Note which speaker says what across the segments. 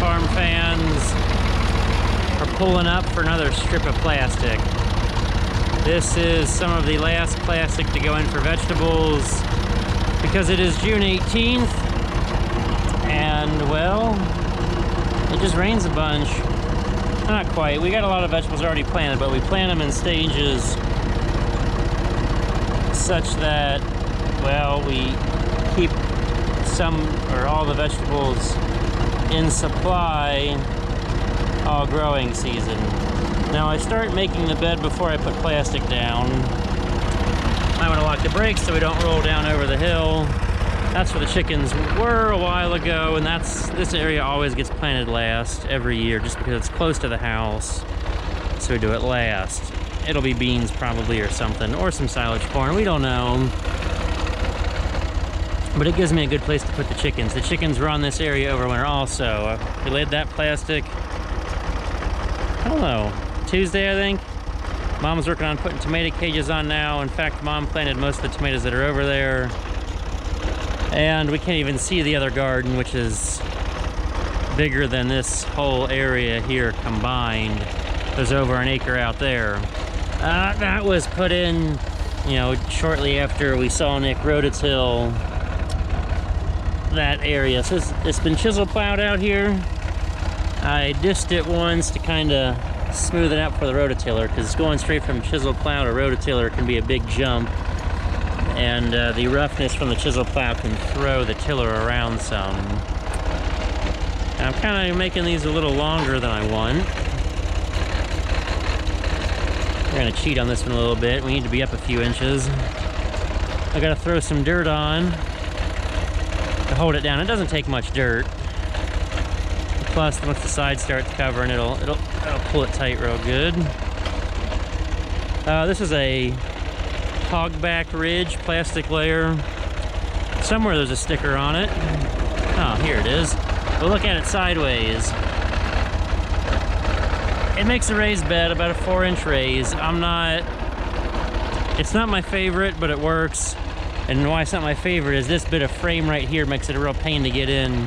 Speaker 1: farm fans are pulling up for another strip of plastic. This is some of the last plastic to go in for vegetables because it is June 18th and, well, it just rains a bunch. Not quite. We got a lot of vegetables already planted, but we plant them in stages such that, well, we keep some or all the vegetables in supply all growing season. Now I start making the bed before I put plastic down. I want to lock the brakes so we don't roll down over the hill. That's where the chickens were a while ago, and this area always gets planted last every year just because it's close to the house, so we do it last. It'll be beans probably or something, or some silage corn, we don't know. But it gives me a good place to put the chickens. The chickens were on this area over winter also. We laid that plastic, I don't know, Tuesday I think. Mom's working on putting tomato cages on now. In fact, Mom planted most of the tomatoes that are over there. And we can't even see the other garden, which is bigger than this whole area here combined. There's over an acre out there. That was put in, you know, shortly after we saw Nick rototill that area. So it's been chisel plowed out here. I disced it once to kind of smooth it out for the rototiller, because going straight from chisel plow to rototiller can be a big jump. And the roughness from the chisel plow can throw the tiller around some. And I'm kind of making these a little longer than I want. We're going to cheat on this one a little bit. We need to be up a few inches. I got to throw some dirt on to hold it down. It doesn't take much dirt. Plus, once the sides start covering, it'll pull it tight real good. This is a hogback ridge plastic layer. Somewhere there's a sticker on it. Oh, here it is. We'll look at it sideways. It makes a raised bed, about a 4-inch raise. It's not my favorite, but it works. And why it's not my favorite is this bit of frame right here makes it a real pain to get in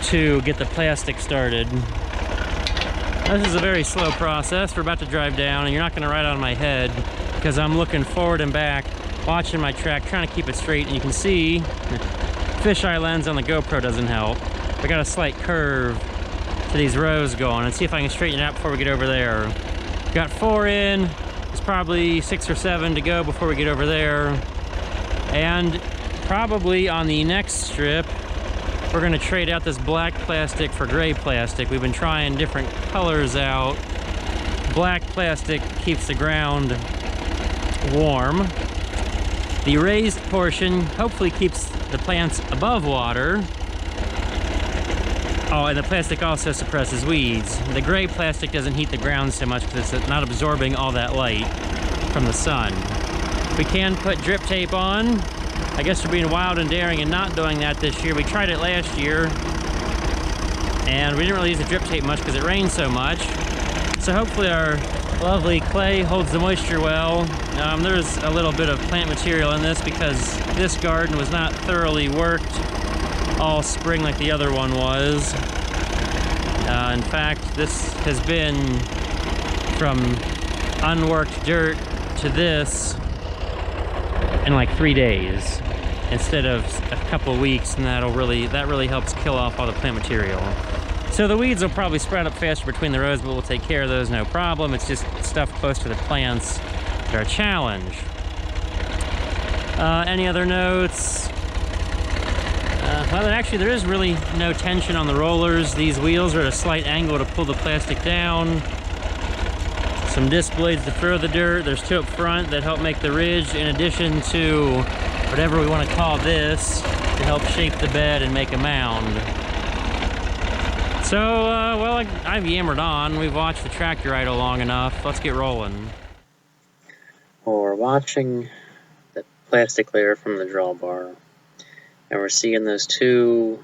Speaker 1: to get the plastic started. This is a very slow process. We're about to drive down, and you're not gonna ride on my head, because I'm looking forward and back, watching my track, trying to keep it straight, and you can see the fisheye lens on the GoPro doesn't help. I got a slight curve to these rows going, and see if I can straighten it out before we get over there. Got 4 in, there's probably 6 or 7 to go before we get over there. And probably on the next strip, we're gonna trade out this black plastic for gray plastic. We've been trying different colors out. Black plastic keeps the ground warm. The raised portion hopefully keeps the plants above water. Oh, and the plastic also suppresses weeds. The gray plastic doesn't heat the ground so much because it's not absorbing all that light from the sun. We can put drip tape on. I guess we're being wild and daring and not doing that this year. We tried it last year, and we didn't really use the drip tape much because it rained so much. So hopefully our lovely clay holds the moisture well. There's a little bit of plant material in this because this garden was not thoroughly worked all spring like the other one was. In fact, this has been from unworked dirt to this in like 3 days instead of a couple of weeks, and that really helps kill off all the plant material. So the weeds will probably sprout up faster between the rows, but we'll take care of those, no problem. It's just stuff close to the plants that are a challenge. Any other notes? Well, actually there is really no tension on the rollers. These wheels are at a slight angle to pull the plastic down. Some disc blades to throw the dirt. There's 2 up front that help make the ridge, in addition to whatever we want to call this to help shape the bed and make a mound. So, well, I've yammered on. We've watched the tractor idle long enough. Let's get rolling.
Speaker 2: Well, we're watching the plastic layer from the drawbar, and we're seeing those 2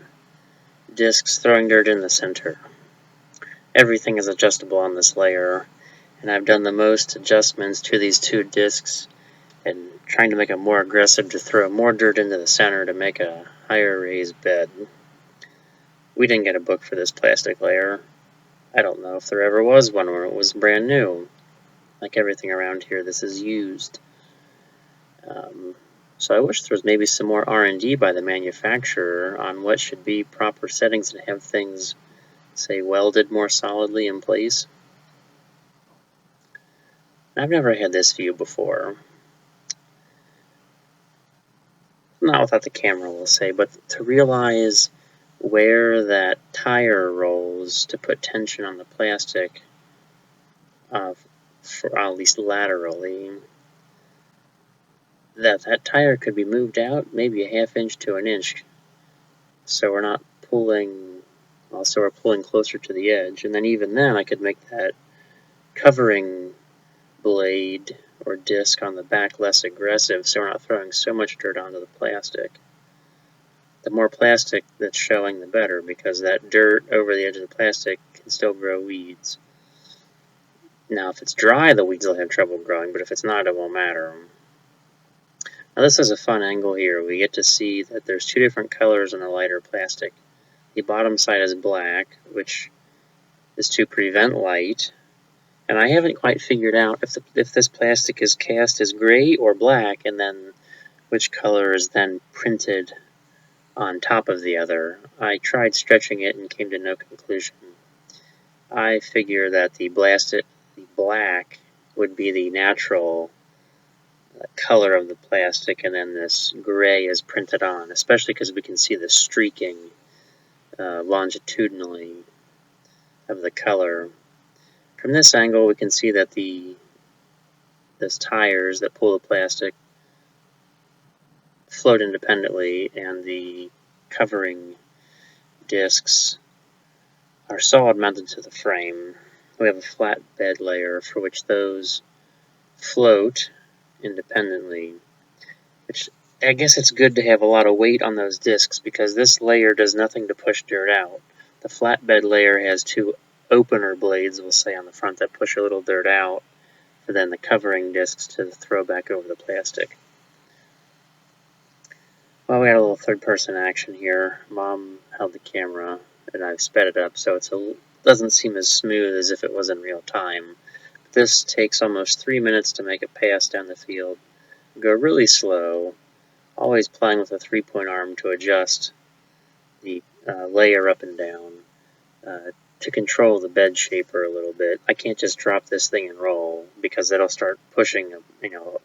Speaker 2: discs throwing dirt in the center. Everything is adjustable on this layer, and I've done the most adjustments to these 2 discs and trying to make it more aggressive to throw more dirt into the center to make a higher raised bed. We didn't get a book for this plastic layer. I don't know if there ever was one where it was brand new. Like everything around here, this is used. So I wish there was maybe some more R&D by the manufacturer on what should be proper settings to have things, say, welded more solidly in place. I've never had this view before. Not without the camera, we'll say, but to realize where that tire rolls to put tension on the plastic, for at least laterally, that tire could be moved out maybe a ½ inch to an inch, so we're not pulling, also we're pulling closer to the edge, and then even then I could make that covering blade or disc on the back less aggressive, so we're not throwing so much dirt onto the plastic. The more plastic that's showing, the better, because that dirt over the edge of the plastic can still grow weeds. Now, if it's dry, the weeds will have trouble growing, but if it's not, it won't matter. Now, this is a fun angle here. We get to see that there's two different colors in the lighter plastic. The bottom side is black, which is to prevent light. And I haven't quite figured out if this plastic is cast as gray or black, and then which color is then printed on top of the other. I tried stretching it and came to no conclusion. I figure that the black would be the natural color of the plastic, and then this gray is printed on, especially because we can see the streaking longitudinally of the color. From this angle, we can see that these tires that pull the plastic float independently, and the covering discs are solid mounted to the frame. We have a flat bed layer for which those float independently, which I guess it's good to have a lot of weight on those discs, because this layer does nothing to push dirt out. The flatbed layer has two opener blades, we'll say, on the front that push a little dirt out, and then the covering discs to throw back over the plastic. Well, we had a little third-person action here. Mom held the camera, and I've sped it up, so it doesn't seem as smooth as if it was in real time. This takes almost 3 minutes to make a pass down the field. Go really slow, always playing with a 3-point arm to adjust the layer up and down, to control the bed shaper a little bit. I can't just drop this thing and roll, because it'll start pushing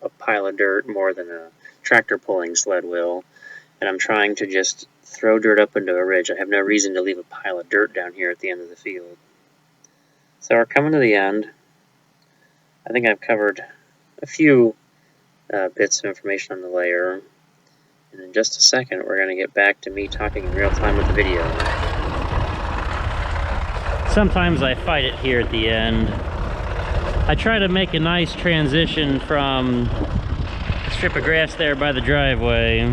Speaker 2: a pile of dirt more than a tractor pulling sled will. And I'm trying to just throw dirt up into a ridge. I have no reason to leave a pile of dirt down here at the end of the field. So we're coming to the end. I think I've covered a few bits of information on the layer. And in just a second, we're going to get back to me talking in real time with the video.
Speaker 1: Sometimes I fight it here at the end. I try to make a nice transition from the strip of grass there by the driveway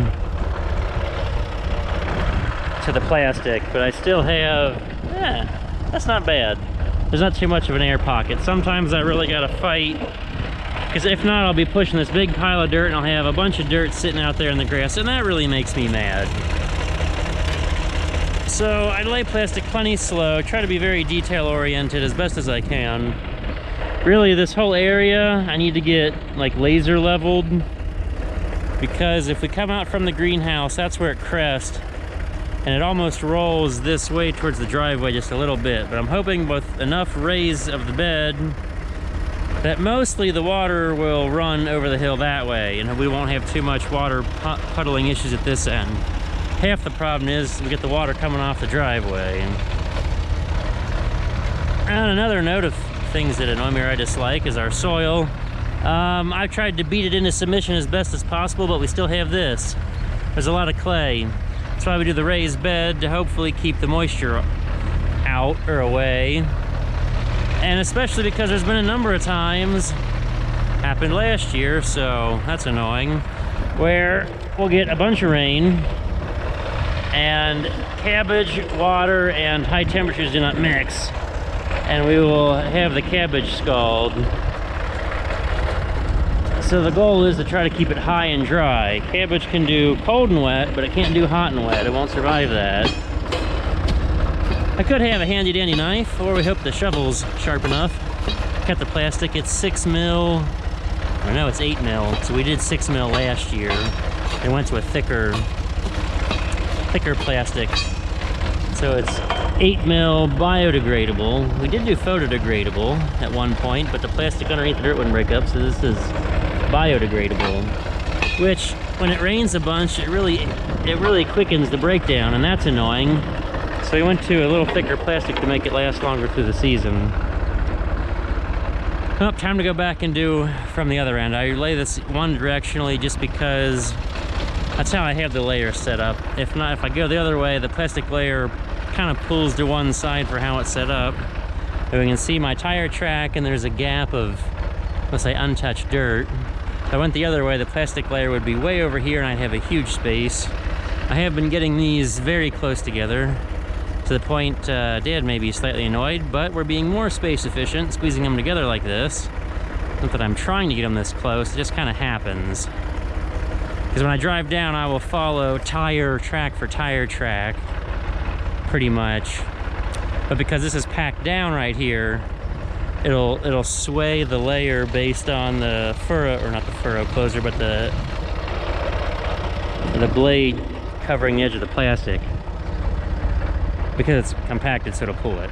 Speaker 1: to the plastic, but I still have, that's not bad. There's not too much of an air pocket. Sometimes I really gotta fight, because if not, I'll be pushing this big pile of dirt and I'll have a bunch of dirt sitting out there in the grass, and that really makes me mad. So I lay plastic plenty slow, try to be very detail oriented as best as I can. Really, this whole area I need to get like laser leveled, because if we come out from the greenhouse, that's where it crests, and it almost rolls this way towards the driveway just a little bit. But I'm hoping with enough raise of the bed that mostly the water will run over the hill that way, and we won't have too much water puddling issues at this end. Half the problem is we get the water coming off the driveway. And another note of things that annoy me or I dislike is our soil. I've tried to beat it into submission as best as possible, but we still have this. There's a lot of clay. That's why we do the raised bed, to hopefully keep the moisture out or away. And especially because there's been a number of times, happened last year, so that's annoying, where we'll get a bunch of rain and cabbage, water, and high temperatures do not mix, and we will have the cabbage scald. So the goal is to try to keep it high and dry. Cabbage can do cold and wet, but it can't do hot and wet. It won't survive that. I could have a handy dandy knife, or we hope the shovel's sharp enough. Cut the plastic, it's 6 mil, or no, it's 8 mil. So we did 6 mil last year. It went to a thicker plastic. So it's 8 mil biodegradable. We did do photodegradable at one point, but the plastic underneath the dirt wouldn't break up, so this is biodegradable. Which, when it rains a bunch, it really quickens the breakdown, and that's annoying. So we went to a little thicker plastic to make it last longer through the season. Oh, time to go back and do from the other end. I lay this one directionally just because that's how I have the layer set up. If not, if I go the other way, the plastic layer kind of pulls to one side for how it's set up. And we can see my tire track, and there's a gap of, let's say, untouched dirt. If I went the other way, the plastic layer would be way over here, and I'd have a huge space. I have been getting these very close together, to the point Dad may be slightly annoyed, but we're being more space efficient, squeezing them together like this. Not that I'm trying to get them this close, it just kind of happens. Because when I drive down, I will follow tire track for tire track, pretty much. But because this is packed down right here, it'll sway the layer based on the furrow, or not the furrow closer, but the blade covering the edge of the plastic. Because it's compacted, so it'll pull it.